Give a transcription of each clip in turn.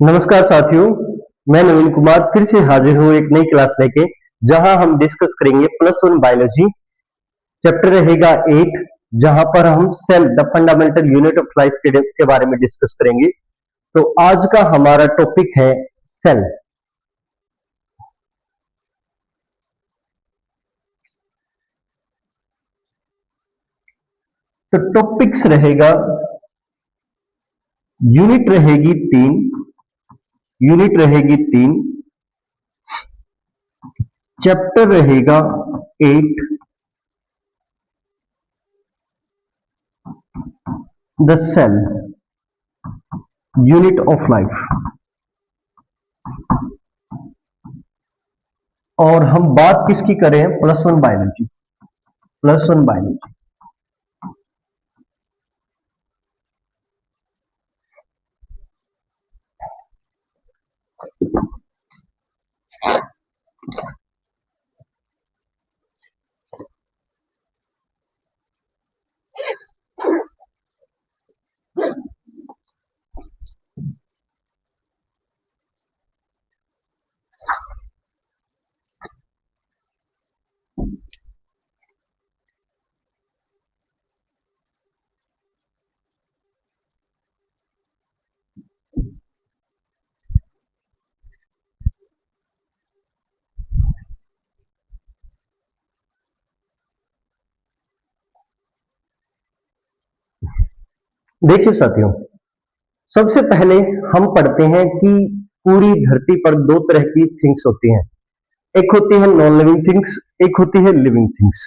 नमस्कार साथियों, मैं नवीन कुमार फिर से हाजिर हूँ एक नई क्लास लेके जहां हम डिस्कस करेंगे प्लस वन बायोलॉजी। चैप्टर रहेगा 8 जहां पर हम cell the fundamental unit of life के बारे में डिस्कस करेंगे। तो आज का हमारा टॉपिक है सेल। तो टॉपिक्स रहेगा, यूनिट रहेगी 3, चैप्टर रहेगा 8 the cell unit of life. और हम बात किसकी करें? Plus one biology. Plus one biology देखिए साथियों, सबसे पहले हम पढ़ते हैं कि पूरी धरती पर दो तरह की थिंग्स होती हैं। एक होती है नॉन लिविंग थिंग्स, एक होती है लिविंग थिंग्स।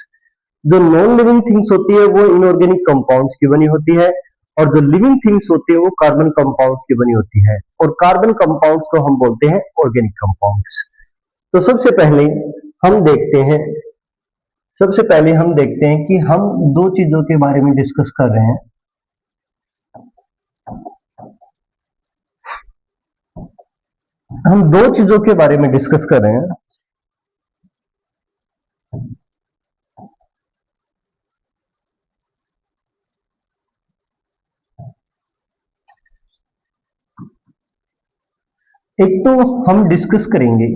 जो नॉन लिविंग थिंग्स होती है वो इनऑर्गेनिक कंपाउंड्स की बनी होती है, और जो लिविंग थिंग्स होती है वो कार्बन कंपाउंड्स की बनी होती है, और कार्बन कंपाउंड्स को हम बोलते हैं ऑर्गेनिक कंपाउंड्स। तो सबसे पहले हम देखते हैं कि हम दो चीजों के बारे में डिस्कस कर रहे हैं। हम दो चीजों के बारे में डिस्कस कर रहे हैं। एक तो हम डिस्कस करेंगे,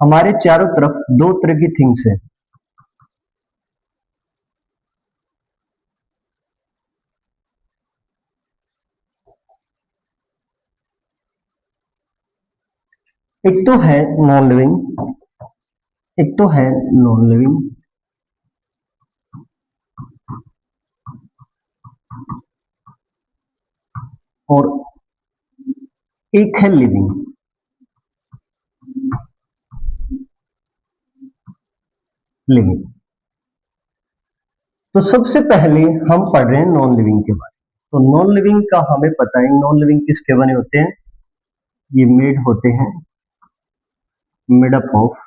हमारे चारों तरफ दो तरह की थिंग्स हैं। एक तो है नॉन लिविंग, एक तो है नॉन लिविंग, और एक है लिविंग। लिविंग तो सबसे पहले हम पढ़ रहे हैं नॉन लिविंग के बारे में। तो नॉन लिविंग का हमें पता है, नॉन लिविंग किसके बने होते हैं? ये मेड होते हैं, made up of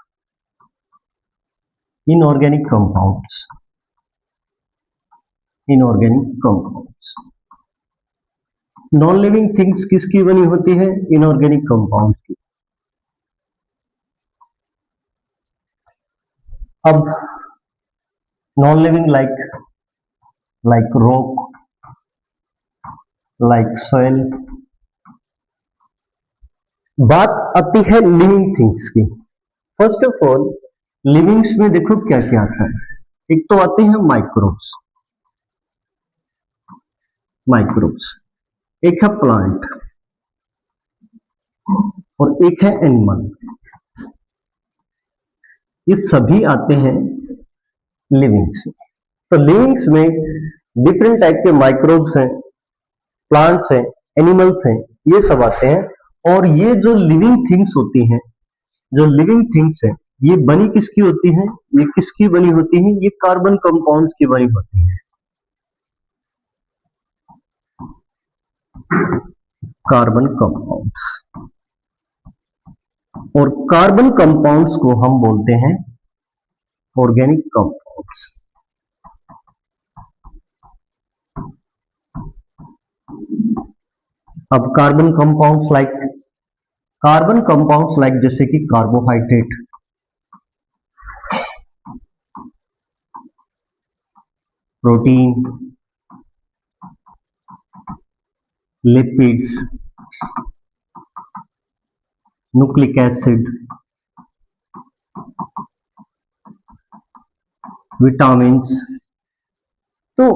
inorganic compounds. Inorganic compounds. Non living things किसकी बनी होती है? इनऑर्गेनिक कंपाउंड्स की। अब non living like rock, like soil. बात आती है लिविंग थिंग्स की। फर्स्ट ऑफ ऑल, लिविंग्स में देखो क्या क्या आता है। एक तो आते हैं माइक्रोब्स, एक है प्लांट, और एक है एनिमल। ये सभी आते हैं लिविंग्स। तो लिविंग्स में डिफरेंट टाइप के माइक्रोब्स हैं, प्लांट्स हैं, एनिमल्स हैं, ये सब आते हैं। और ये जो लिविंग थिंग्स होती हैं, जो लिविंग थिंग्स हैं, ये बनी किसकी होती हैं? ये किसकी बनी होती हैं? ये कार्बन कंपाउंड्स की बनी होती हैं। Carbon compounds. और कार्बन कंपाउंड्स को हम बोलते हैं ऑर्गेनिक कंपाउंड्स। अब कार्बन कंपाउंड्स लाइक जैसे कि carbohydrate, protein, lipids, nucleic acid, vitamins. तो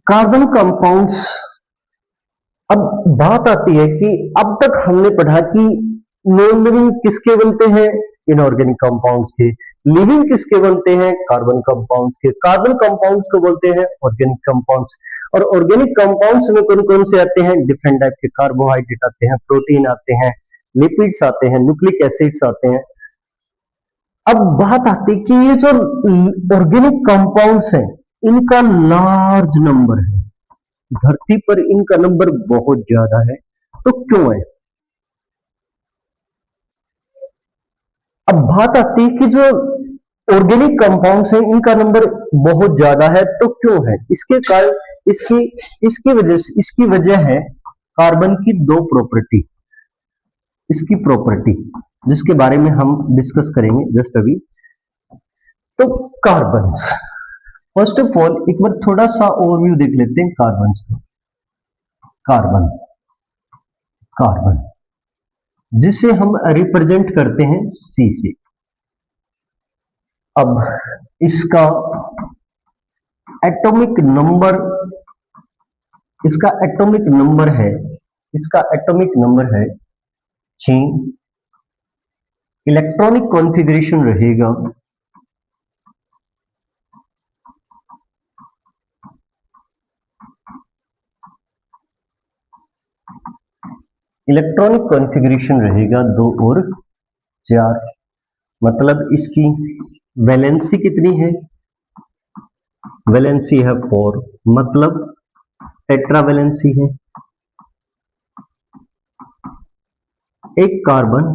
कार्बन कंपाउंड्स, अब बात आती है कि अब तक हमने पढ़ा कि नॉन लिविंग किसके बनते हैं, इनऑर्गेनिक कंपाउंड्स के। लिविंग किसके बनते हैं, कार्बन कंपाउंड्स के। कार्बन कंपाउंड्स को बोलते हैं ऑर्गेनिक कंपाउंड्स। और ऑर्गेनिक कंपाउंड्स में कौन कौन से आते हैं, डिफरेंट टाइप के कार्बोहाइड्रेट आते हैं, प्रोटीन आते हैं, लिपिड्स आते हैं, न्यूक्लिक एसिड्स आते हैं। अब बात आती है कि ये जो ऑर्गेनिक कंपाउंड्स हैं, इनका लार्ज नंबर है, धरती पर इनका नंबर बहुत ज्यादा है। तो क्यों है? अब बात आती है कि जो ऑर्गेनिक कंपाउंड्स हैं, इनका नंबर बहुत ज्यादा है, तो क्यों है? इसके कारण इसकी इसकी वजह है कार्बन की दो प्रॉपर्टी, इसकी प्रॉपर्टी जिसके बारे में हम डिस्कस करेंगे जस्ट अभी। तो कार्बन, फर्स्ट ऑफ ऑल एक बार थोड़ा सा ओवरव्यू देख लेते हैं कार्बन का। कार्बन, कार्बन जिसे हम रिप्रेजेंट करते हैं C से। अब इसका एटॉमिक नंबर, इसका एटॉमिक नंबर है, इसका एटॉमिक नंबर है 6। इलेक्ट्रॉनिक कॉन्फ़िगरेशन रहेगा इलेक्ट्रॉनिक कॉन्फ़िगरेशन रहेगा 2 और 4। मतलब इसकी वैलेंसी कितनी है, वैलेंसी है 4, मतलब टेट्रा वैलेंसी है। एक कार्बन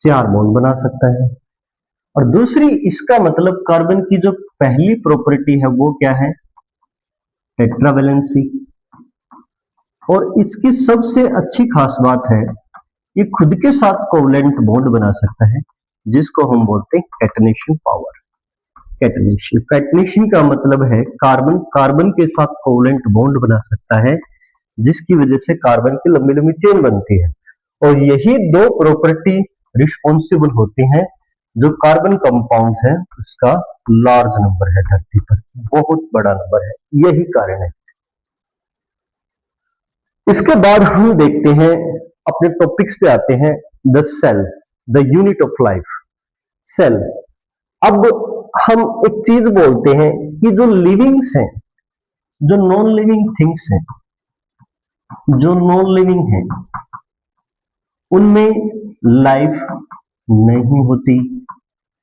4 बॉन्ड बना सकता है। और दूसरी, इसका मतलब कार्बन की जो पहली प्रॉपर्टी है वो क्या है, टेट्रा वैलेंसी। और इसकी सबसे अच्छी खास बात है, ये खुद के साथ कोवलेंट बॉन्ड बना सकता है, जिसको हम बोलते हैं कैटनेशन पावर। कैटनेशन, कैटनेशन का मतलब है कार्बन कार्बन के साथ कोवलेंट बॉन्ड बना सकता है, जिसकी वजह से कार्बन की लंबी लंबी चेन बनती है। और यही दो प्रॉपर्टी रिस्पॉन्सिबल होती हैं जो कार्बन कंपाउंड है उसका लार्ज नंबर है धरती पर, बहुत बड़ा नंबर है, यही कारण है। इसके बाद हम देखते हैं, अपने टॉपिक्स पे आते हैं, the cell, the unit of life, cell. अब हम एक चीज बोलते हैं कि जो लिविंग्स हैं, जो नॉन लिविंग थिंग्स हैं, जो नॉन लिविंग है, उनमें लाइफ नहीं होती,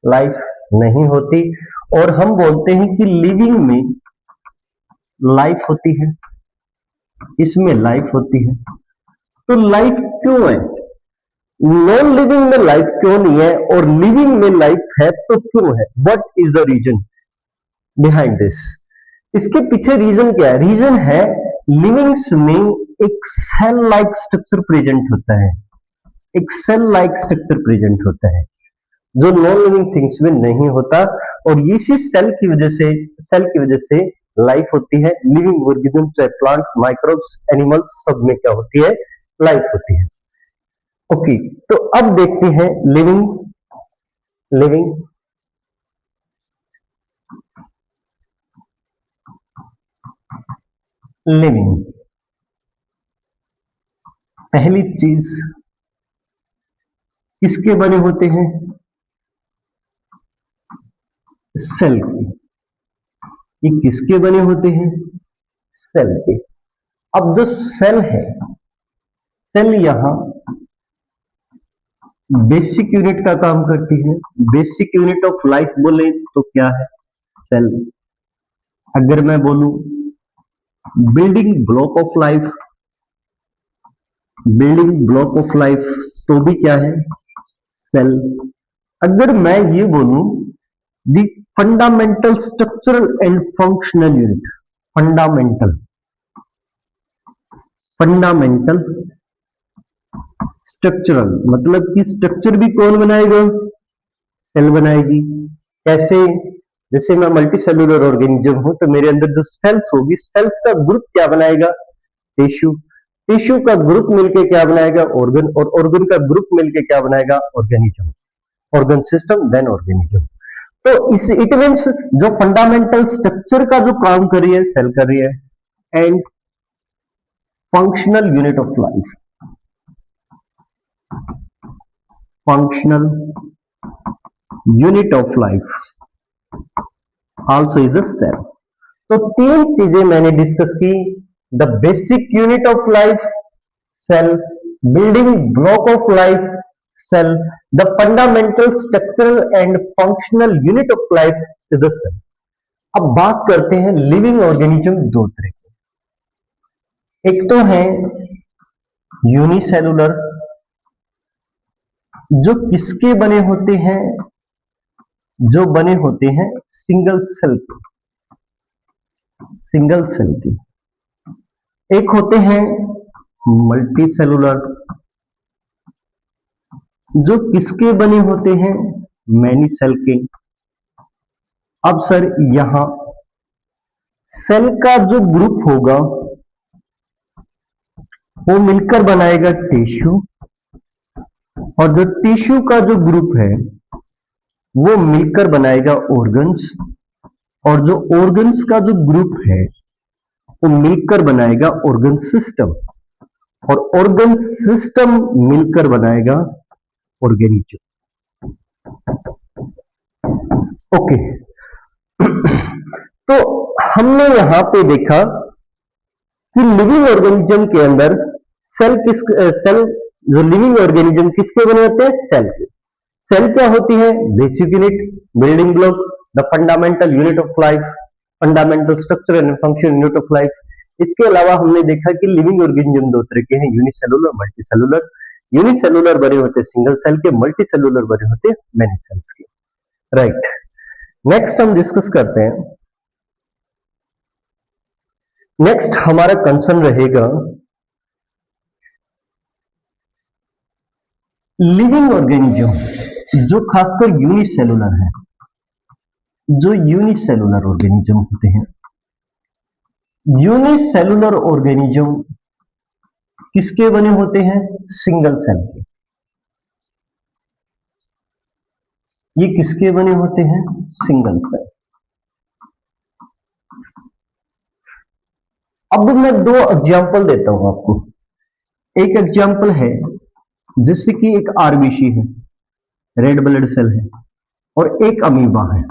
लाइफ नहीं होती। और हम बोलते हैं कि लिविंग में लाइफ होती है, इसमें लाइफ होती है। तो लाइफ क्यों है, नॉन लिविंग में लाइफ क्यों नहीं है और लिविंग में लाइफ है तो क्यों है? What is the reason behind this? इसके पीछे रीजन क्या है? रीजन है लिविंग्स में एक सेल लाइक स्ट्रक्चर प्रेजेंट होता है, एक सेल लाइक स्ट्रक्चर प्रेजेंट होता है जो नॉन लिविंग थिंग्स में नहीं होता। और इसी सेल की वजह से लाइफ होती है। लिविंग ऑर्गेनिज्म चाहे प्लांट, माइक्रोब्स, एनिमल्स, सब में क्या होती है, लाइफ होती है। ओके, तो अब देखते हैं लिविंग, लिविंग लिविंग पहली चीज किसके बने होते हैं, सेल के। ये किसके बने होते हैं, सेल के। अब जो सेल है, सेल यहां बेसिक यूनिट का काम करती है। बेसिक यूनिट ऑफ लाइफ बोले तो क्या है, सेल। अगर मैं बोलूं building block of life, building block of life, तो भी क्या है, सेल। अगर मैं ये बोलूं दी fundamental structural and functional unit, fundamental, fundamental structural, मतलब कि स्ट्रक्चर भी कौन बनाएगा, सेल बनाएगी। कैसे? जैसे मैं मल्टी सेलुलर ऑर्गेनिज्म हूं तो मेरे अंदर जो सेल्स होगी, सेल्स का ग्रुप क्या बनाएगा, टिश्यू। टिश्यू का ग्रुप मिलके क्या बनाएगा? ऑर्गन, और ऑर्गन का ग्रुप मिलके क्या बनाएगा? Organism. Organ system then organism. तो इस इट मीन्स जो फंडामेंटल स्ट्रक्चर का जो काम कर रही है सेल कर रही है, and functional unit of life, functional unit of life also is a cell. तो तीन चीजें मैंने डिस्कस की। The basic unit of life cell, building block of life cell, the fundamental structural and functional unit of life is the cell. अब बात करते हैं living organism दो तरह के। एक तो है यूनिसेलुलर, जो किसके बने होते हैं? जो बने होते हैं सिंगल सेल के, सिंगल सेल के। एक होते हैं मल्टी सेलुलर, जो किसके बने होते हैं? मैनी सेल के। अब सर यहां सेल का जो ग्रुप होगा वो मिलकर बनाएगा टिश्यू, और जो टिश्यू का जो ग्रुप है वो मिलकर बनाएगा ऑर्गन्स, और जो ऑर्गन्स का जो ग्रुप है वो मिलकर बनाएगा ऑर्गन सिस्टम, और ऑर्गन सिस्टम मिलकर बनाएगा ऑर्गेनिज्म। ओके। तो हमने यहां पे देखा कि लिविंग ऑर्गेनिज्म के अंदर सेल, जो लिविंग ऑर्गेनिज्म किसके बने होते हैं? सेल के। सेल क्या होती है? Basic unit, building block, the fundamental unit of life, fundamental structure and function unit of life. इसके अलावा हमने देखा कि लिविंग ऑर्गेनिज्म दो तरह के हैं, यूनिसेलुलर, मल्टी सेलुलर। यूनिसेलुलर बने होते सिंगल सेल के, मल्टी सेलुलर बने होते मैनी सेल्स के। राइट। नेक्स्ट हम डिस्कस करते हैं। नेक्स्ट हमारा कंसर्न रहेगा लिविंग ऑर्गेनिज्म जो खासकर यूनिसेलुलर है, जो यूनिसेलुलर ऑर्गेनिज्म होते हैं। यूनिसेलुलर ऑर्गेनिज्म किसके बने होते हैं? सिंगल सेल के। ये किसके बने होते हैं? Single cell. अब मैं दो एग्जांपल देता हूं आपको। एक एग्जांपल है जिससे कि एक आरबीसी है, रेड ब्लड सेल है, और एक अमीबा है।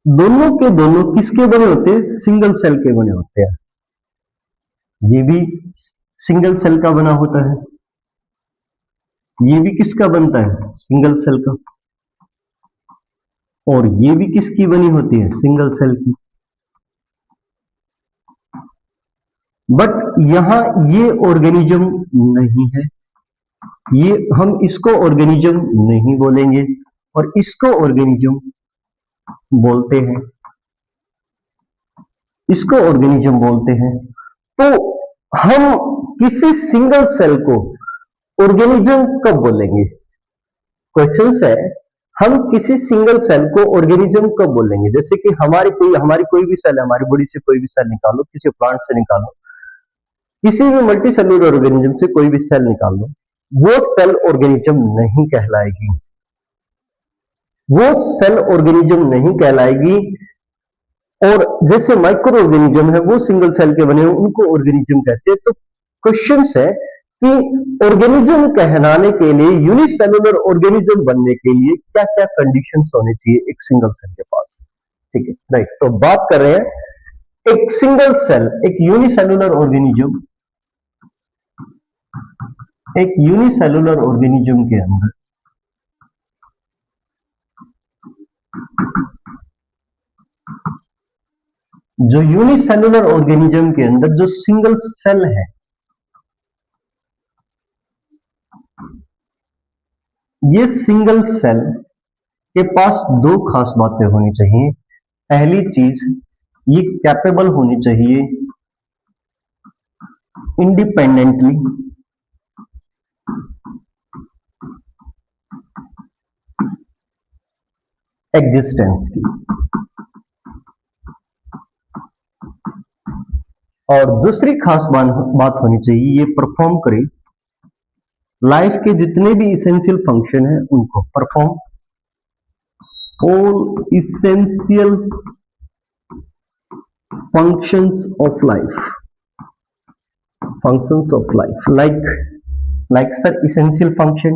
दोनों के दोनों किसके बने होते हैं? सिंगल सेल के बने होते हैं। ये भी सिंगल सेल का बना होता है, ये भी किसका बनता है? सिंगल सेल का। और ये भी किसकी बनी होती है? सिंगल सेल की। बट यहां ये ऑर्गेनिज्म नहीं है, ये हम इसको ऑर्गेनिज्म नहीं बोलेंगे, और इसको ऑर्गेनिज्म बोलते हैं, इसको ऑर्गेनिज्म बोलते हैं। तो हम किसी सिंगल सेल को ऑर्गेनिज्म कब बोलेंगे? क्वेश्चन है, हम किसी सिंगल सेल को ऑर्गेनिज्म कब बोलेंगे? जैसे कि हमारी कोई भी सेल है, हमारी बॉडी से कोई भी सेल निकालो, किसी प्लांट से निकालो, किसी भी मल्टी सेलुलर ऑर्गेनिज्म से कोई भी सेल निकाल लो, वो सेल ऑर्गेनिज्म नहीं कहलाएगी, वो सेल ऑर्गेनिज्म नहीं कहलाएगी। और जैसे माइक्रो ऑर्गेनिज्म है वो सिंगल सेल के बने हो, उनको ऑर्गेनिज्म कहते हैं। तो क्वेश्चन है कि ऑर्गेनिज्म कहलाने के लिए, यूनिसेलुलर ऑर्गेनिज्म बनने के लिए क्या क्या कंडीशंस होने चाहिए एक सिंगल सेल के पास? ठीक है, राइट। तो बात कर रहे हैं एक सिंगल सेल, एक यूनिसेलुलर ऑर्गेनिज्म, एक यूनिसेलुलर ऑर्गेनिज्म के अंदर जो यूनिसेलुलर ऑर्गेनिज्म के अंदर जो सिंगल सेल है, ये सिंगल सेल के पास दो खास बातें होनी चाहिए। पहली चीज, ये कैपेबल होनी चाहिए इंडिपेंडेंटली एग्जिस्टेंस की। और दूसरी खास बात होनी चाहिए, ये परफॉर्म करे लाइफ के जितने भी इसेंशियल फंक्शन है उनको, perform all essential functions of life, functions of life, like sir essential function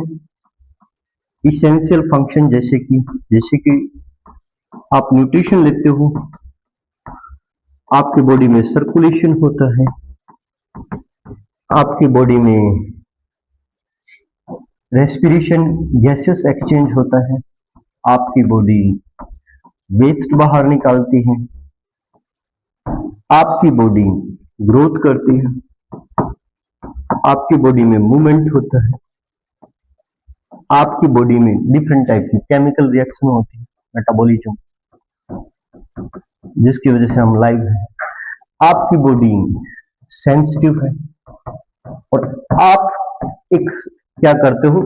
जैसे कि आप न्यूट्रिशन लेते हो, आपकी बॉडी में सर्कुलेशन होता है, आपकी बॉडी में रेस्पिरेशन गैसेस एक्सचेंज होता है, आपकी बॉडी वेस्ट बाहर निकालती है, आपकी बॉडी ग्रोथ करती है, आपकी बॉडी में मूवमेंट होता है, आपकी बॉडी में डिफरेंट टाइप की केमिकल रिएक्शन होती है, मेटाबॉलिज्म, जिसकी वजह से हम लाइव हैं। आपकी बॉडी सेंसिटिव है और आप एक क्या करते हो,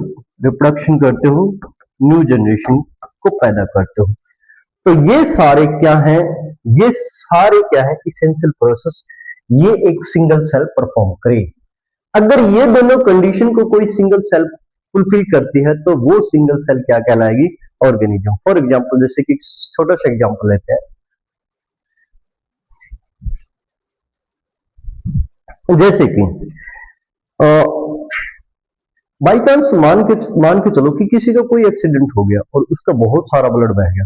रिप्रोडक्शन करते हो, न्यू जनरेशन को पैदा करते हो। तो ये सारे क्या है, ये सारे क्या है, इसेंशियल प्रोसेस, ये एक सिंगल सेल परफॉर्म करे। अगर ये दोनों कंडीशन को कोई सिंगल सेल फुलफिल करती है तो वो सिंगल सेल क्या कहलाएगी, ऑर्गेनिज्म। फॉर एग्जांपल, जैसे कि छोटा सा एग्जांपल लेते हैं, जैसे कि बाई चांस मान के चलो कि किसी का कोई एक्सीडेंट हो गया और उसका बहुत सारा ब्लड बह गया,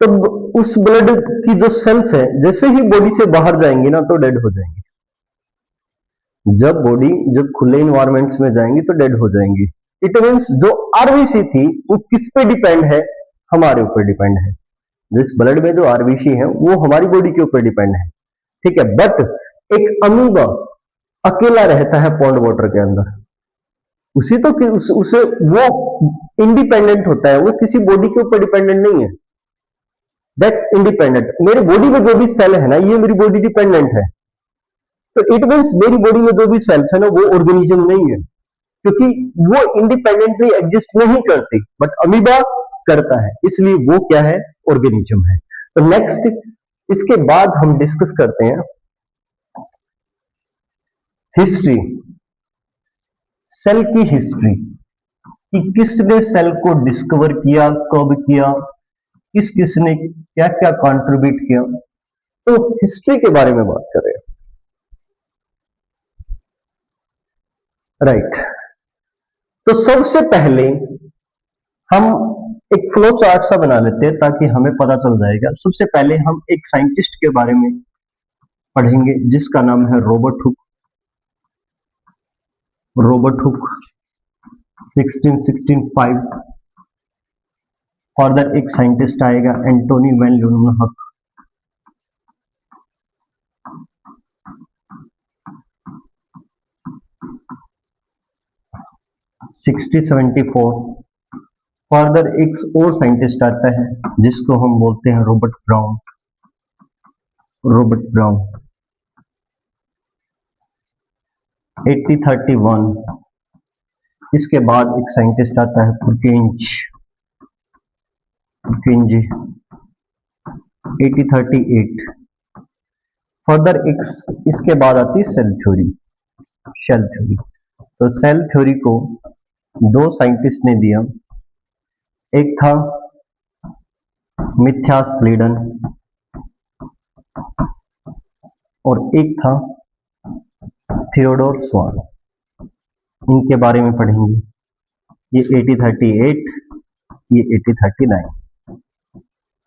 तब उस ब्लड की जो सेल्स है जैसे ही बॉडी से बाहर जाएंगी ना तो डेड हो जाएंगी। जब खुले इन्वायरमेंट्स में जाएंगी तो डेड हो जाएंगी। इट मीन्स जो आरबीसी थी वो किस पे डिपेंड है, हमारे ऊपर डिपेंड है। जिस ब्लड में जो आरबीसी है वो हमारी बॉडी के ऊपर डिपेंड है, ठीक है। बट एक अमीबा अकेला रहता है पॉन्ड वाटर के अंदर, उसे वो इंडिपेंडेंट होता है, वो किसी बॉडी के ऊपर डिपेंडेंट नहीं है, दैट्स इंडिपेंडेंट। मेरी बॉडी में जो भी सेल है ना, ये मेरी बॉडी डिपेंडेंट है, तो इट मीन्स मेरी बॉडी में जो भी सेल्स है ना वो ऑर्गेनिज्म नहीं है, क्योंकि वो इंडिपेंडेंटली एग्जिस्ट नहीं करती, बट अमीबा करता है, इसलिए वो क्या है, ऑर्गेनिज्म है। तो नेक्स्ट, इसके बाद हम डिस्कस करते हैं हिस्ट्री, सेल की हिस्ट्री, कि किसने सेल को डिस्कवर किया, कब किया, किसने क्या क्या कंट्रीब्यूट किया। तो हिस्ट्री के बारे में बात कर रहे हैं, राइट। तो सबसे पहले हम एक फ्लो चार्ट सा बना लेते हैं ताकि हमें पता चल जाएगा। सबसे पहले हम एक साइंटिस्ट के बारे में पढ़ेंगे जिसका नाम है Robert Hooke. Robert Hooke 1665। Further एक साइंटिस्ट आएगा एंटोनी वैन ल्यूमेनहॉक, 1674। फर्दर एक और साइंटिस्ट आता है जिसको हम बोलते हैं रॉबर्ट ब्राउन। Robert brown 1831। इसके बाद एक साइंटिस्ट आता है पुरकेंज 1838। फर्दर एक इसके बाद आती है सेल थ्योरी। तो सेल थ्योरी को दो साइंटिस्ट ने दिया, एक था मिथ्यास स्लीडन और एक था थियोडोर स्वान। इनके बारे में पढ़ेंगे, ये 1838, ये 1839।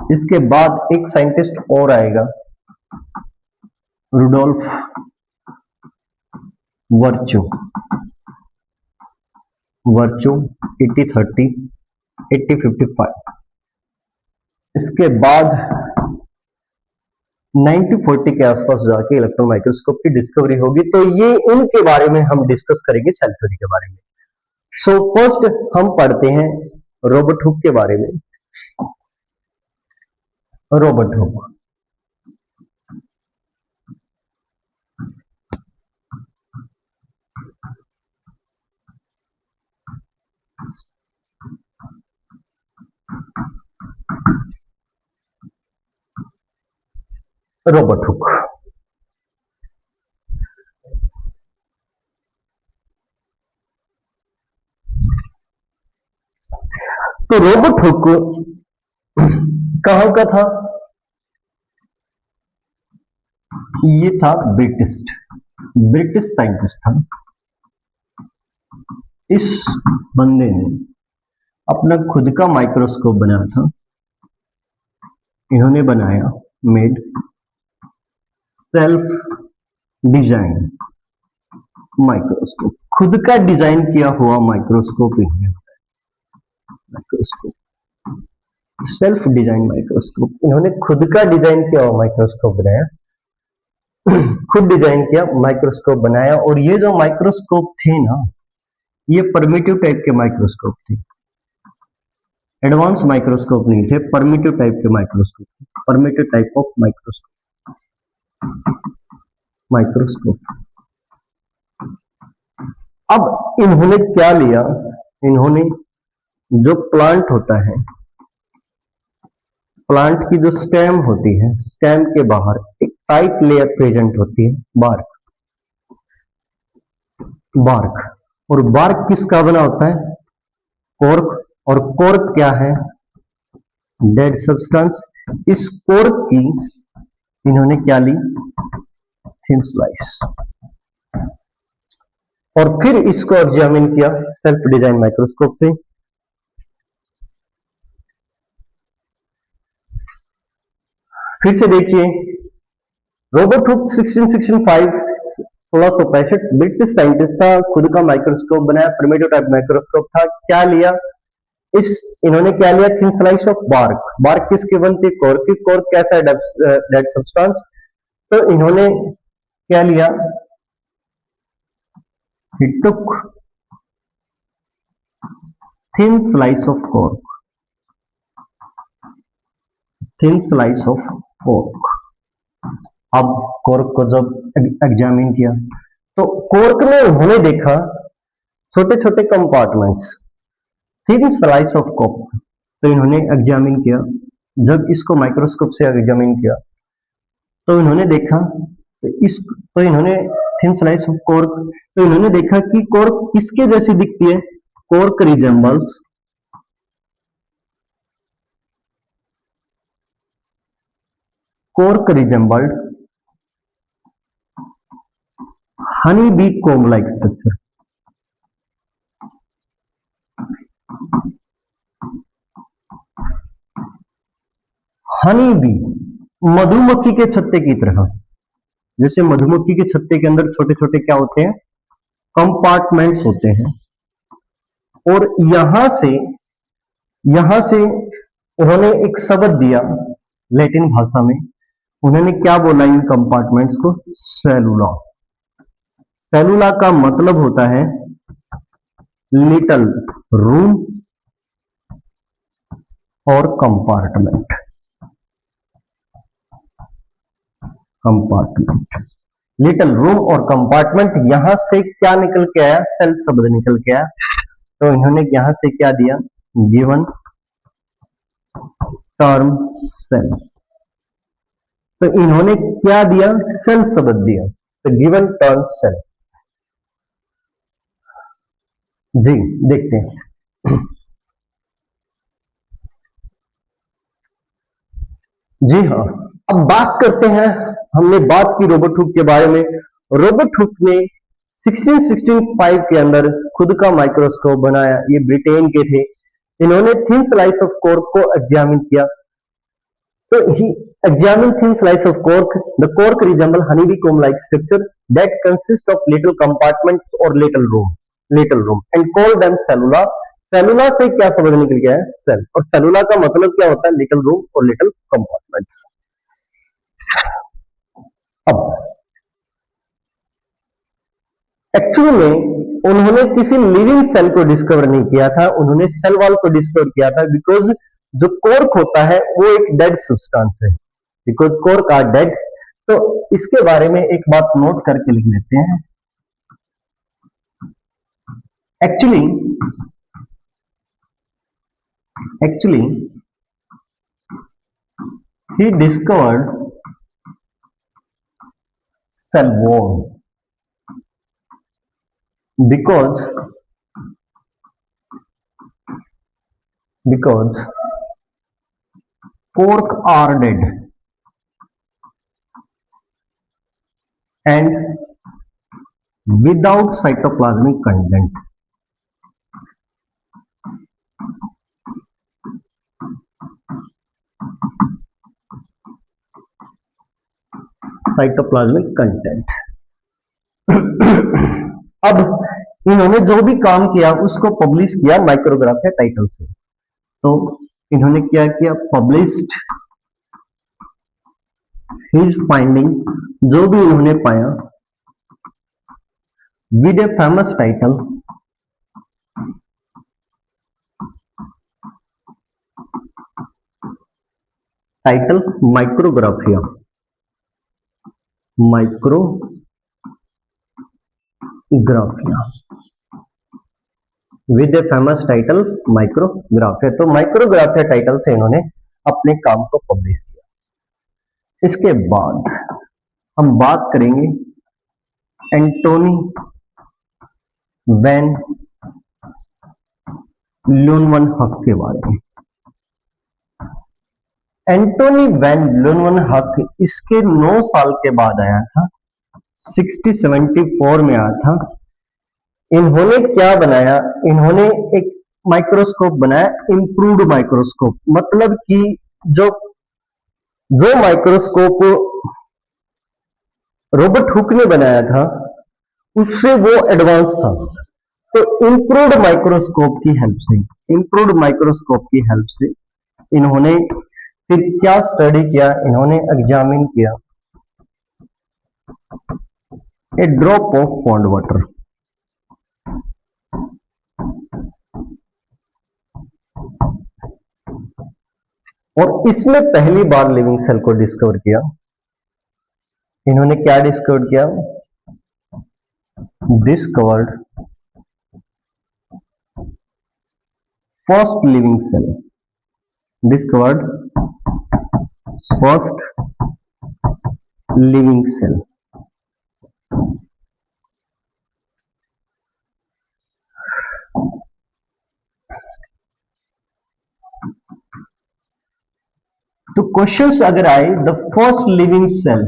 इसके बाद एक साइंटिस्ट और आएगा रुडोल्फ वर्चो 1830, 1855। इसके बाद 1940 के आसपास जाके इलेक्ट्रॉन माइक्रोस्कोप की डिस्कवरी होगी। तो ये इनके बारे में हम डिस्कस करेंगे, सेल थ्योरी के बारे में। सो फर्स्ट हम पढ़ते हैं रॉबर्ट हुक के बारे में। रॉबर्ट हुक रॉबर्ट हुक तो रोबोट हुक कहां का था? ये था ब्रिटिश साइंटिस्ट था। इस बंदे ने अपना खुद का माइक्रोस्कोप बनाया था। इन्होंने बनाया मेड सेल्फ डिजाइन माइक्रोस्कोप, खुद का डिजाइन किया हुआ माइक्रोस्कोप इन्होंने, माइक्रोस्कोप सेल्फ डिजाइन माइक्रोस्कोप, इन्होंने खुद का डिजाइन किया हुआ माइक्रोस्कोप बनाया, खुद डिजाइन किया माइक्रोस्कोप बनाया। और ये जो माइक्रोस्कोप थे ना, ये परमिटिव टाइप के माइक्रोस्कोप थे, एडवांस माइक्रोस्कोप नहीं थे, परमिटिव टाइप के microscope, primitive type of microscope. अब इन्होंने क्या लिया, इन्होंने जो प्लांट होता है, प्लांट की जो स्टेम होती है, स्टेम के बाहर एक टाइट लेयर प्रेजेंट होती है, बार्क। और बार्क किसका बना होता है? कॉर्क। और कॉर्क क्या है? Dead substance. इस कॉर्क की इन्होंने क्या ली? Thin slice. और फिर इसको एग्जामिन किया सेल्फ डिजाइन माइक्रोस्कोप से। फिर से देखिए, रॉबर्ट हुक 1665 ब्रिटिश साइंटिस्ट था, खुद का माइक्रोस्कोप बनाया, प्रिमिटिव टाइप माइक्रोस्कोप था। क्या लिया? इन्होंने क्या लिया? Thin slice of bark. Bark किसके बनती? कॉर्क की। कॉर्क कैसा है? Dead substance. तो इन्होंने क्या लिया? He took thin slice of cork, thin slice of cork। अब कॉर्क को जब एग्जामिन किया तो कॉर्क में उन्होंने देखा छोटे छोटे compartments, thin slice of cork. तो इन्होंने एग्जामिन किया, जब इसको माइक्रोस्कोप से एग्जामिन किया तो इन्होंने देखा तो इन्होंने थिन स्लाइस ऑफ कॉर्क, तो इन्होंने देखा कि कॉर्क किसके जैसी दिखती है? कॉर्क रिजेंबल्स हनी बी कोम लाइक स्ट्रक्चर। हनी बी, मधुमक्खी के छत्ते की तरह। जैसे मधुमक्खी के छत्ते के अंदर छोटे छोटे क्या होते हैं? कंपार्टमेंट्स होते हैं। और यहां से उन्होंने एक शब्द दिया लैटिन भाषा में। उन्होंने क्या बोला इन कंपार्टमेंट्स को? सेलुला। सेलुला का मतलब होता है लिटिल रूम और कंपार्टमेंट। लिटिल रूम और कंपार्टमेंट, यहां से क्या निकल के आया? सेल शब्द निकल के आया। तो इन्होंने यहां से क्या दिया? Given term cell. तो इन्होंने क्या दिया? सेल शब्द दिया। तो गिवन टर्म सेल। जी देखते हैं। जी हाँ, अब बात करते हैं, हमने बात की रोबर्ट हुक के बारे में। रोबर्ट हुक ने 1665 के अंदर खुद का माइक्रोस्कोप बनाया। ये ब्रिटेन के थे। इन्होंने थिन स्लाइस ऑफ कॉर्क को एग्जामिन किया। तो ही examine thin slice of cork, the cork resemble honeybee comb like structure that consist of little compartments और little room and call them cellula. Cellula से क्या समझ निकल गया है? सेल। और सेलुला का मतलब क्या होता है? लिटिल रूम और लिटिल कंपार्टमेंट्स। अब एक्चुअली में उन्होंने किसी लिविंग सेल को डिस्कवर नहीं किया था, उन्होंने सेल वॉल को डिस्कवर किया था। बिकॉज जो कॉर्क होता है वो एक डेड सब्सटेंस है, बिकॉज कॉर्क आर डेड। तो इसके बारे में एक बात नोट करके लिख लेते हैं। Actually he discovered cell wall because because pork are dead and without cytoplasmic content. Cytoplasmic content. अब इन्होंने जो भी काम किया उसको पब्लिश किया माइक्रोग्राफिया टाइटल से। तो इन्होंने क्या किया, पब्लिश्ड हिज फाइंडिंग, जो भी इन्होंने पाया, with a famous title, Micrographia, with a famous title Micrographia. तो माइक्रोग्राफिया टाइटल से इन्होंने अपने काम को पब्लिश किया। इसके बाद हम बात करेंगे एंटोनी वैन ल्यूनवनहक के बारे में। एंटोनी वैन ल्यूनवनहक इसके 9 साल के बाद आया था, 1674 में आया था। इन्होंने क्या बनाया, इन्होंने एक माइक्रोस्कोप बनाया, इंप्रूव्ड माइक्रोस्कोप। मतलब कि जो माइक्रोस्कोप रॉबर्ट हुक ने बनाया था उससे वो एडवांस था। तो इंप्रूव्ड माइक्रोस्कोप की हेल्प से इन्होंने फिर क्या स्टडी किया, इन्होंने एग्जामिन किया a drop of pond water. और इसमें पहली बार लिविंग सेल को डिस्कवर किया। इन्होंने क्या डिस्कवर किया, discovered first living cell, discovered first living cell. तो क्वेश्चंस अगर आए, the first living cell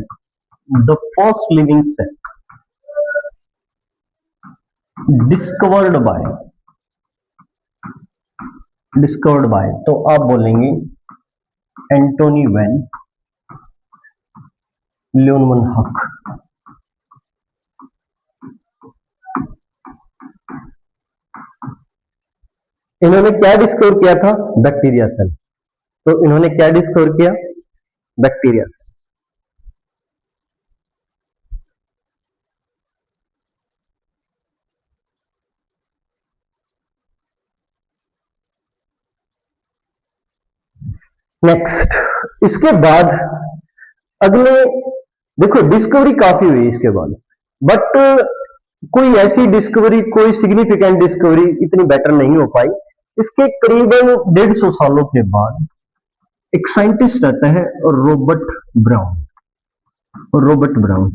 discovered by, तो आप बोलेंगे एंटोनी वैन ल्यूनवनहक। इन्होंने क्या डिस्कवर किया था, बैक्टीरिया सेल। तो इन्होंने क्या डिस्कवर किया, बैक्टीरिया सेल। नेक्स्ट, इसके बाद अगले देखो डिस्कवरी काफी हुई इसके बाद, बट कोई ऐसी डिस्कवरी, कोई सिग्निफिकेंट डिस्कवरी इतनी बेटर नहीं हो पाई। इसके करीबन 150 सालों के बाद एक साइंटिस्ट रहता है रॉबर्ट ब्राउन।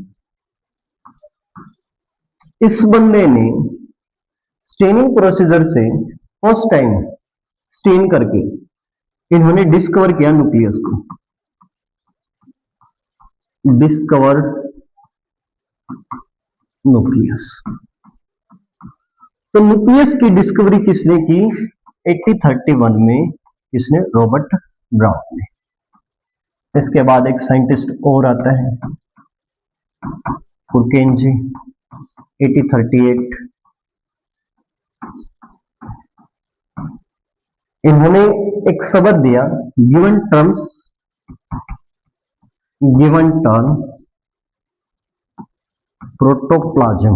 इस बंदे ने स्टेनिंग प्रोसीजर से फर्स्ट टाइम स्टेन करके इन्होंने डिस्कवर किया न्यूक्लियस को, डिस्कवर्ड न्यूक्लियस। तो न्यूक्लियस की डिस्कवरी किसने की, 1831 में, किसने, रॉबर्ट ब्राउन ने। इसके बाद एक साइंटिस्ट और आता है फुर्केनजी, 1838। इन्होंने एक शब्द दिया, गिवन टर्म प्रोटोप्लाज्म।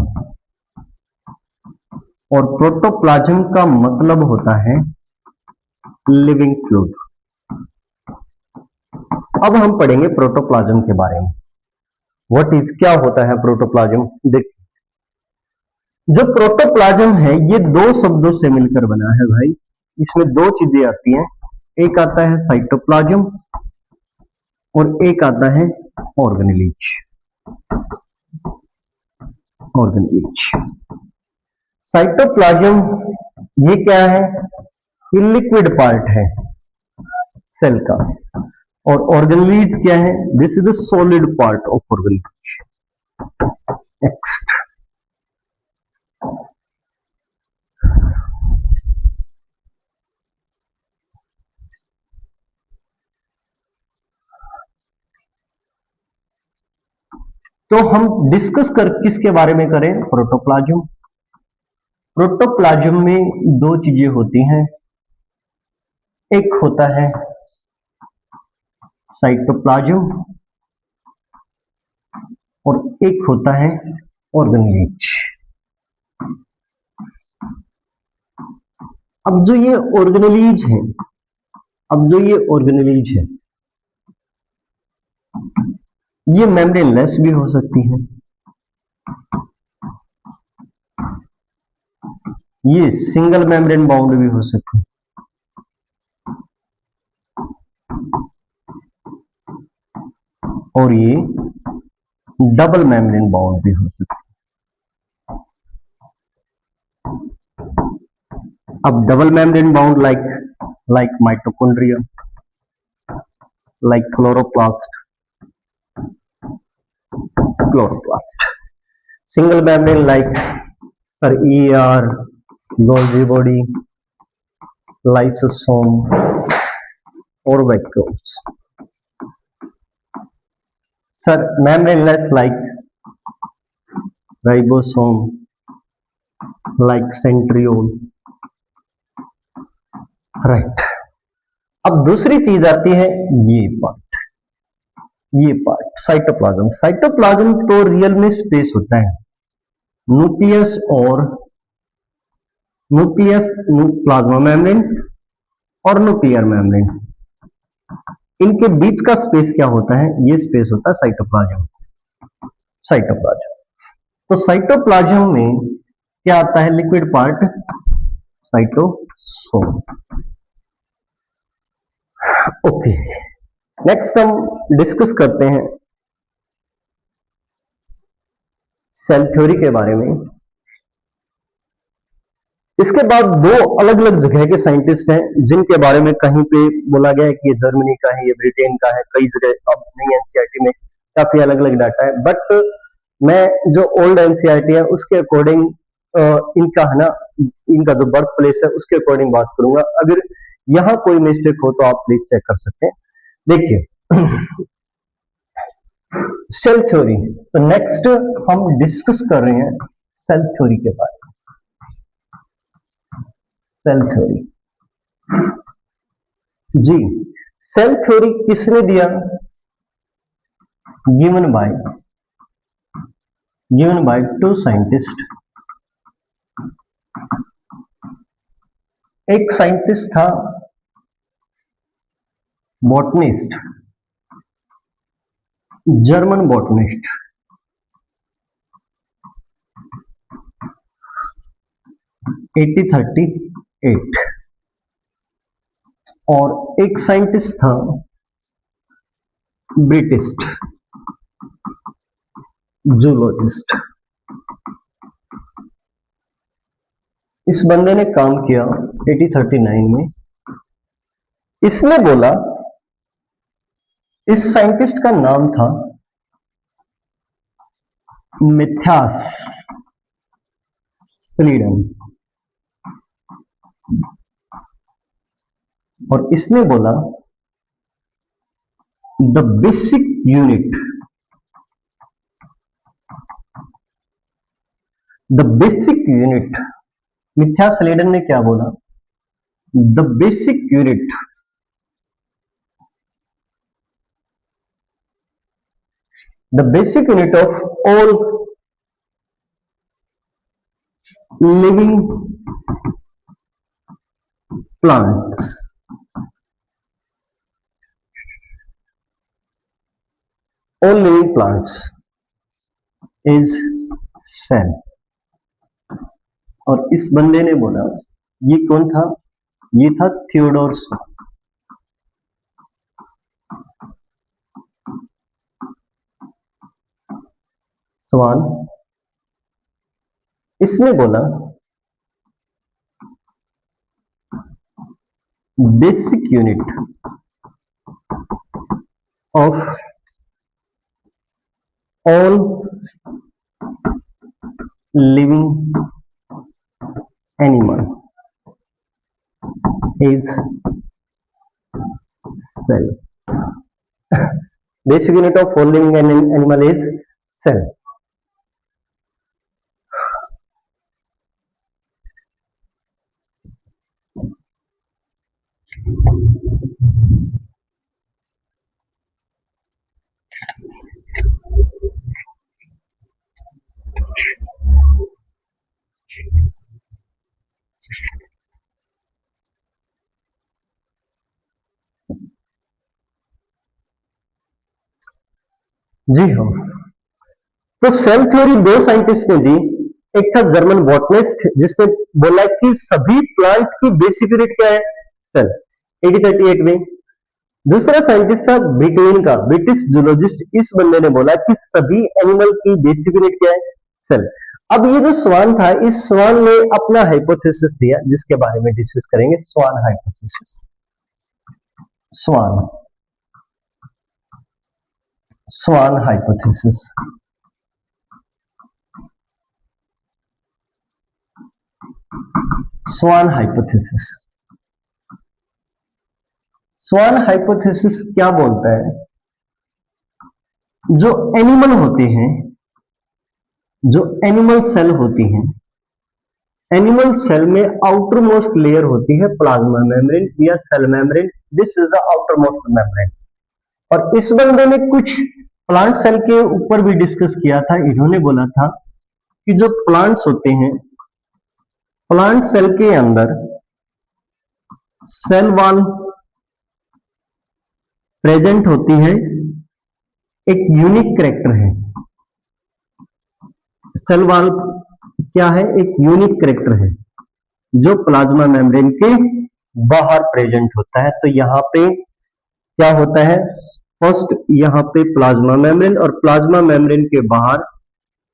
और प्रोटोप्लाज्म का मतलब होता है लिविंग फ्लूइड। अब हम पढ़ेंगे प्रोटोप्लाज्म के बारे में। क्या होता है प्रोटोप्लाज्म। देखिए, जो प्रोटोप्लाज्म है ये 2 शब्दों से मिलकर बना है भाई। इसमें 2 चीजें आती हैं, एक आता है साइटोप्लाज्म और एक आता है ऑर्गेनेलिज। साइटोप्लाज्म ये क्या है, ये लिक्विड पार्ट है सेल का, और ऑर्गेनेलीज क्या है? This is the solid part of organelles. Next, तो हम डिस्कस कर किसके बारे में करें? प्रोटोप्लाज्म। प्रोटोप्लाज्म में दो चीजें होती हैं, एक होता है साइटोप्लाज्म और एक होता है ऑर्गेनेलीज। अब जो ये ऑर्गेनेलीज है, ये मेम्ब्रेनलेस भी हो सकती है, ये सिंगल मेम्ब्रेन बाउंड भी हो सकती है, और ये डबल मेम्ब्रेन बाउंड भी हो सकती है। अब double membrane bound like mitochondria, like chloroplast, single membrane like ER, Golgi body, lysosome और vacuoles. Sir membraneless like ribosome, like centriole, right. अब दूसरी चीज आती है ये पार्ट साइटोप्लाज्म। साइटोप्लाज्म तो रियल में स्पेस होता है, न्यूक्लियस प्लाज्मा मेम्ब्रेन और न्यूक्लियर मेम्ब्रेन, इनके बीच का स्पेस क्या होता है? ये स्पेस होता है साइटोप्लाज्म। तो साइटोप्लाज्म में क्या आता है? Liquid part cytosome. Okay, next हम डिस्कस करते हैं सेल थ्योरी के बारे में। इसके बाद दो अलग अलग जगह के साइंटिस्ट हैं जिनके बारे में कहीं पे बोला गया है कि ये जर्मनी का है, ये ब्रिटेन का है, कई जगह अब नई एनसीईआरटी में काफी अलग अलग डाटा है, बट मैं जो ओल्ड एनसीईआरटी है उसके अकॉर्डिंग इनका है ना, इनका जो बर्थ प्लेस है उसके अकॉर्डिंग बात करूंगा। अगर यहां कोई मिस्टेक हो तो आप प्लीज चेक कर सकते हैं। देखिए सेल थ्योरी, तो नेक्स्ट हम डिस्कस कर रहे हैं सेल थ्योरी के बारे में। सेल थ्योरी जी, सेल थ्योरी किसने दिया? Given by two scientist. एक साइंटिस्ट था बॉटनिस्ट, जर्मन बॉटनिस्ट, 1838, और एक साइंटिस्ट था ब्रिटिश जूलॉजिस्ट। इस बंदे ने काम किया 1839 में। इसने बोला, इस साइंटिस्ट का नाम था मिथ्यास स्लीडन, और इसने बोला द बेसिक यूनिट, मिथ्यास स्लीडन ने क्या बोला? The basic unit of all living plants is cell। और इस बंदे ने बोला, ये कौन था? ये था थियोडोर स्वान। इसने बोला basic unit of all living animal is cell. Basic unit of all living animal is cell. जी हाँ, तो सेल थ्योरी दो साइंटिस्ट ने दी। एक था जर्मन बॉटनिस्ट जिसने बोला कि सभी प्लांट की बेसिक यूनिट क्या है, सेल, 1838 में। दूसरा साइंटिस्ट था ब्रिटेन का ब्रिटिश जूलॉजिस्ट, इस बंदे ने बोला कि सभी एनिमल की बेसिक यूनिट क्या है, सेल। अब ये जो स्वान था, इस स्वान ने अपना हाइपोथेसिस दिया जिसके बारे में डिस्कस करेंगे, स्वान हाइपोथेसिस। स्वान स्वान हाइपोथेसिस। स्वान हाइपोथेसिस। स्वान हाइपोथेसिस क्या बोलता है, जो एनिमल होते हैं, जो एनिमल सेल होती हैं, एनिमल सेल में आउटर मोस्ट लेयर होती है प्लाज्मा मेम्ब्रेन या cell membrane. This is the outer most membrane. और इस बंदे ने कुछ प्लांट सेल के ऊपर भी डिस्कस किया था। इन्होंने बोला था कि जो प्लांट्स होते हैं, प्लांट सेल के अंदर सेल वॉल प्रेजेंट होती है, एक यूनिक कैरेक्टर है। सेल वॉल क्या है, एक यूनिक कैरेक्टर है जो प्लाज्मा मेम्ब्रेन के बाहर प्रेजेंट होता है। तो यहां पे क्या होता है, फर्स्ट यहां पे प्लाज्मा मेम्ब्रेन और प्लाज्मा मेम्ब्रेन के बाहर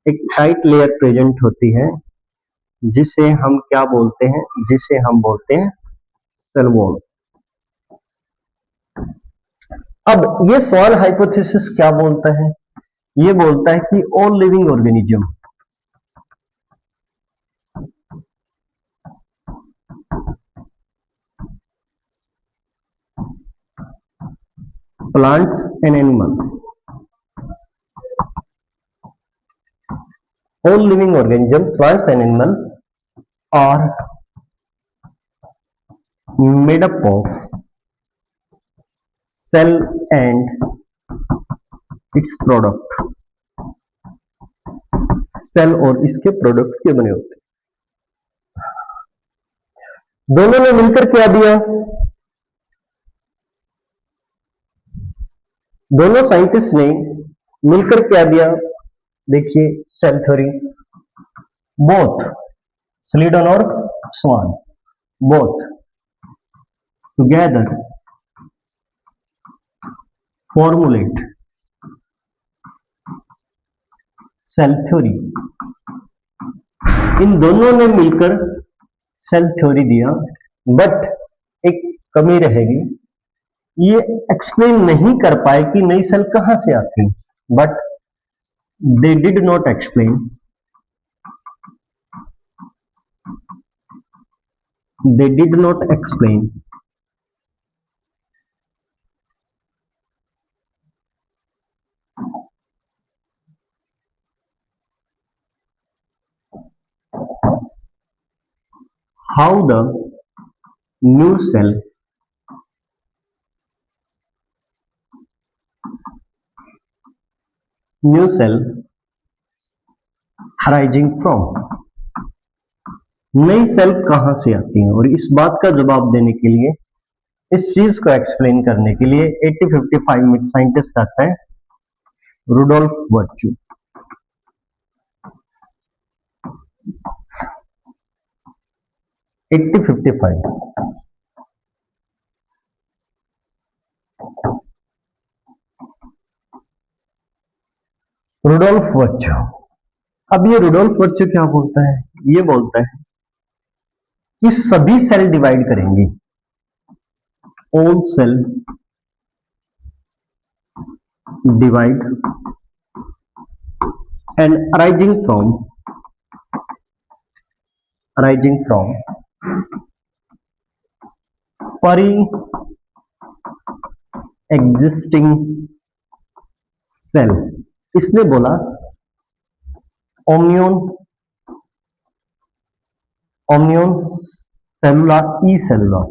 एक टाइट लेयर प्रेजेंट होती है जिसे हम क्या बोलते हैं, जिसे हम बोलते हैं सेल वॉल। अब ये स्वान हाइपोथेसिस क्या बोलता है, ये बोलता है कि all living organism plants and animals, all living organisms, plants and animals are made up of cell and its product। Cell और इसके प्रोडक्ट्स के बने होते हैं। दोनों ने मिलकर क्या दिया, दोनों साइंटिस्ट ने मिलकर क्या दिया, देखिए सेल थ्योरी, बोथ स्लीडन और Schwann, both together formulate cell theory. इन दोनों ने मिलकर सेल थ्योरी दिया, बट एक कमी रहेगी, ये एक्सप्लेन नहीं कर पाए कि नई सेल कहां से आती, but they did not explain, they did not explain how the new cell arising from, नई सेल कहां से आती है। और इस बात का जवाब देने के लिए, इस चीज को एक्सप्लेन करने के लिए 1855 में साइंटिस्ट आता है रुडोल्फ वर्च्यू। Rudolf virtue. अब ये रुडोल्फ वर्च्यू क्या बोलता है, ये बोलता है कि सभी सेल डिवाइड करेंगे, all cell divide and arising from pre-existing cell. इसने बोला omnion cellular e cellular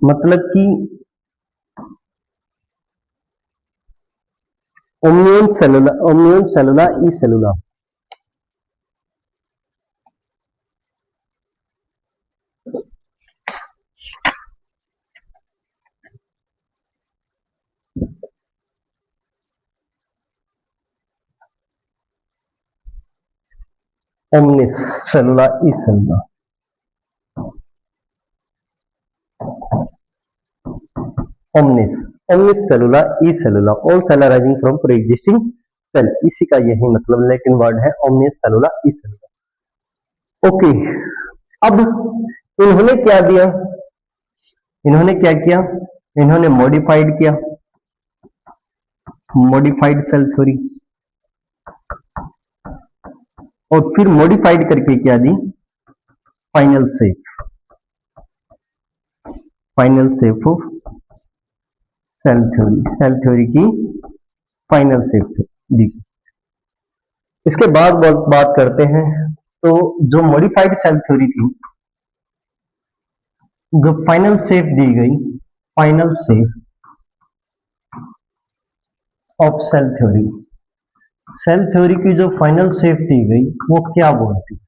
मतलब कि omnion cellular e cellular omnis cellular e cellular omnis cellular e cellular all cell arising from pre-existing cell. इसी का यही मतलब Latin word है omnis cellular e cellular. Okay, अब इन्होंने क्या दिया, इन्होंने क्या किया, इन्होंने मॉडिफाइड किया, मॉडिफाइड सेल थ्योरी, और फिर मॉडिफाइड करके क्या दी, final shape of cell theory की फाइनल शेप दी. इसके बाद बात करते हैं, तो जो मॉडिफाइड सेल थ्योरी थी, जो फाइनल शेप दी गई, final shape of cell theory की जो फाइनल शेप दी गई वो क्या बोलती है?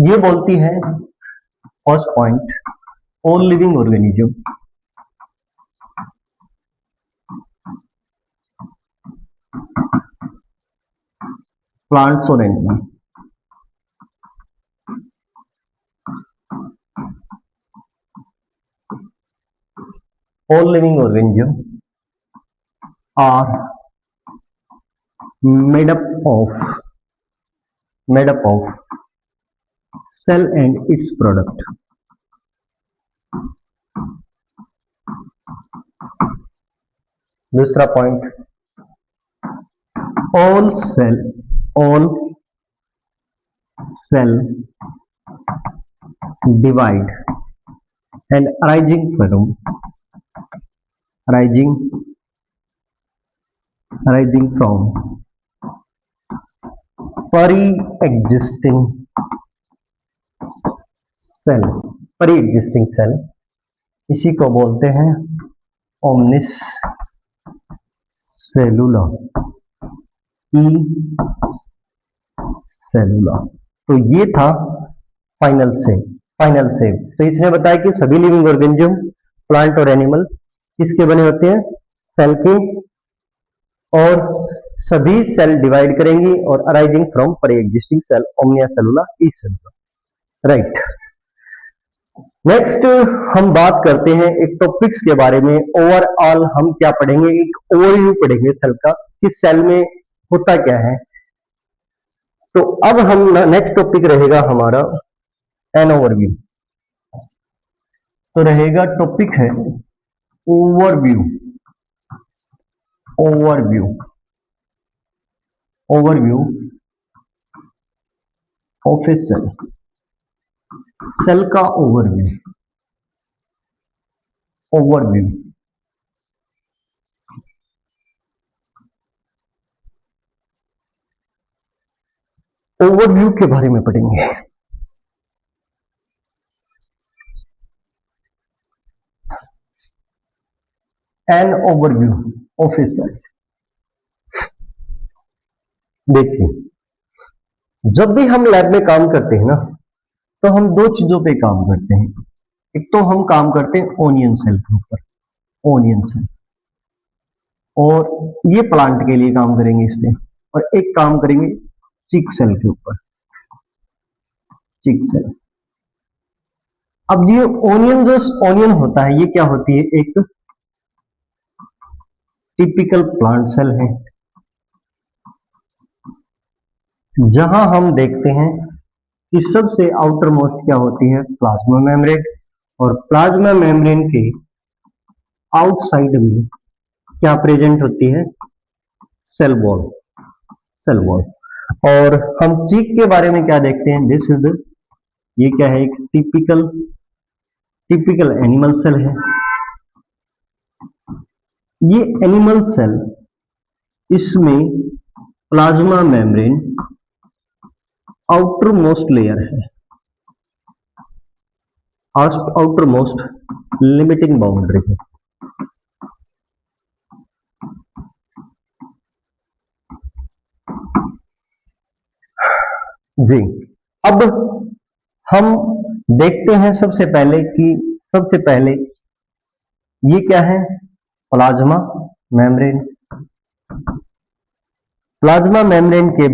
ये बोलती है first point, all living organism plants और animal all living organisms are made up of cell and its product. दूसरा point, all cell divide and arising from pre-existing cell, इसी को बोलते हैं omnis cellular e cellular. तो ये था final shape. तो इसने बताया कि सभी लिविंग ऑर्गेनिज्म, प्लांट और एनिमल किसके बने होते हैं, सेल के, और सभी सेल डिवाइड करेंगी और arising from pre existing cell, ओमनिया सेलुलर ई सेलुलर. राइट, नेक्स्ट हम बात करते हैं एक टॉपिक्स के बारे में. ओवरऑल हम क्या पढ़ेंगे, एक ओवरव्यू पढ़ेंगे सेल का, कि सेल में होता क्या है. तो अब हम नेक्स्ट टॉपिक रहेगा हमारा एन ओवरव्यू. तो रहेगा टॉपिक है ओवरव्यू ऑफ ए सेल का ओवरव्यू. ओवरव्यू के बारे में पढ़ेंगे. An overview of a cell. देखिए, जब भी हम लैब में काम करते हैं ना, तो हम दो चीजों पे काम करते हैं. एक तो हम काम करते हैं ओनियन सेल के ऊपर, और ये प्लांट के लिए काम करेंगे इस पे, और एक काम करेंगे चिक सेल के ऊपर, चिक सेल. अब ये ओनियन होता है, ये क्या होती है, एक टिपिकल प्लांट सेल है, जहां हम देखते हैं कि सबसे आउटर मोस्ट क्या होती है, प्लाज्मा मेम्ब्रेन, और प्लाज्मा मेम्ब्रेन के आउटसाइड में क्या प्रेजेंट होती है, सेल वॉल। Cell wall. और हम चीक के बारे में क्या देखते हैं, दिस इज ये क्या है, एक टिपिकल एनिमल सेल है। ये एनिमल सेल, इसमें plasma membrane outer most layer है, आउटर मोस्ट लिमिटिंग बाउंड्री है। जी, अब हम देखते हैं सबसे पहले ये क्या है, प्लाज्मा मेम्ब्रेन। प्लाज्मा मेम्ब्रेन के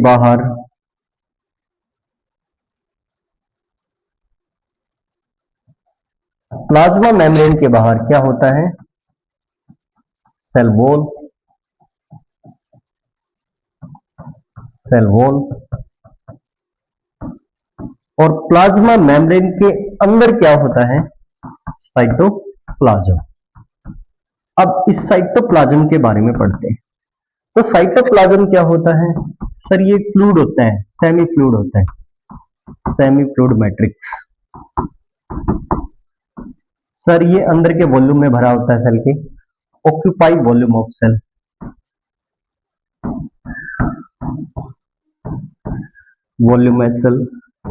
बाहर क्या होता है, सेल वॉल। और प्लाज्मा मेम्ब्रेन के अंदर क्या होता है, साइटोप्लाज्म। अब इस साइटोप्लाज्म के बारे में पढ़ते हैं। तो साइटोप्लाज्म क्या होता है, सर ये फ्लूइड होता है, सेमी फ्लूइड होता है, सेमी फ्लूइड मैट्रिक्स। सर ये अंदर के वॉल्यूम में भरा होता है सेल के, occupy volume of cell. Volume of cell,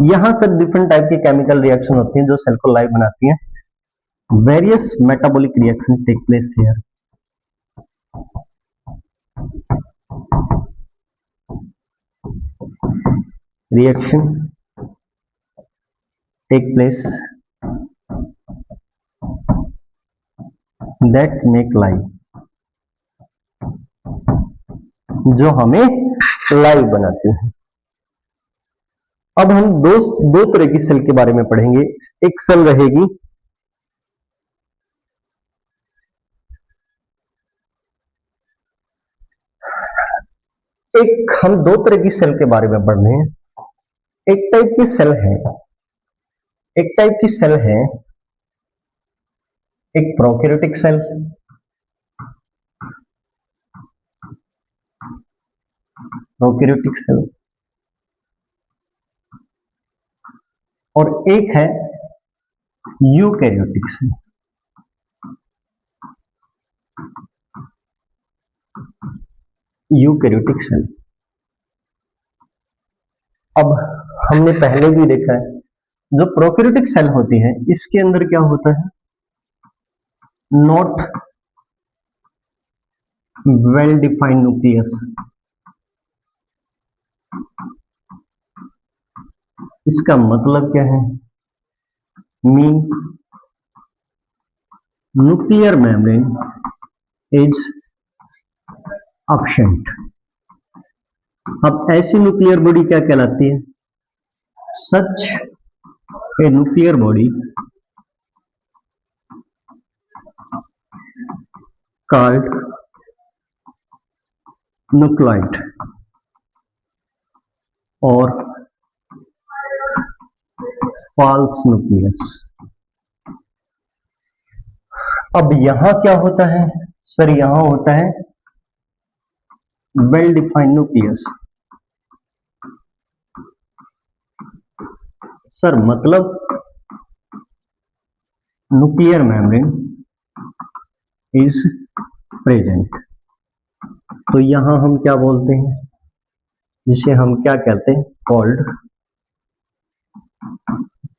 यहां सर डिफरेंट टाइप के केमिकल रिएक्शन होती हैं जो सेल को लाइव बनाती हैं। Various metabolic reaction take place here. Reaction take place that make life, जो हमें लाइव बनाते हैं। अब हम दो तरह की सेल के बारे में पढ़ेंगे। एक सेल रहेगी हम दो तरह की सेल के बारे में पढ़ रहे हैं। एक टाइप की सेल है एक प्रोकैरियोटिक सेल, और एक है यूकैरियोटिक सेल। अब हमने पहले भी देखा है, जो प्रोकैरियोटिक सेल होती है इसके अंदर क्या होता है, नॉट वेल डिफाइंड न्यूक्लियस। इसका मतलब क्या है, mean nuclear membrane is absent. अब ऐसी न्यूक्लियर बॉडी क्या कहलाती है, such a nuclear body called nucleoid और false nucleus। अब यहां क्या होता है, सर यहां होता है वेल डिफाइंड न्यूक्लियस। सर मतलब न्यूक्लियर मेम्ब्रेन इज प्रेजेंट। तो यहां हम क्या बोलते हैं, जिसे हम क्या कहते हैं, कॉल्ड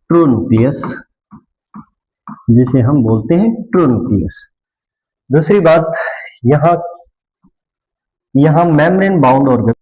ट्रू न्यूक्लियस, जिसे हम बोलते हैं ट्रू न्यूक्लियस। दूसरी बात, यहां मेम्ब्रेन बाउंड ऑर्गन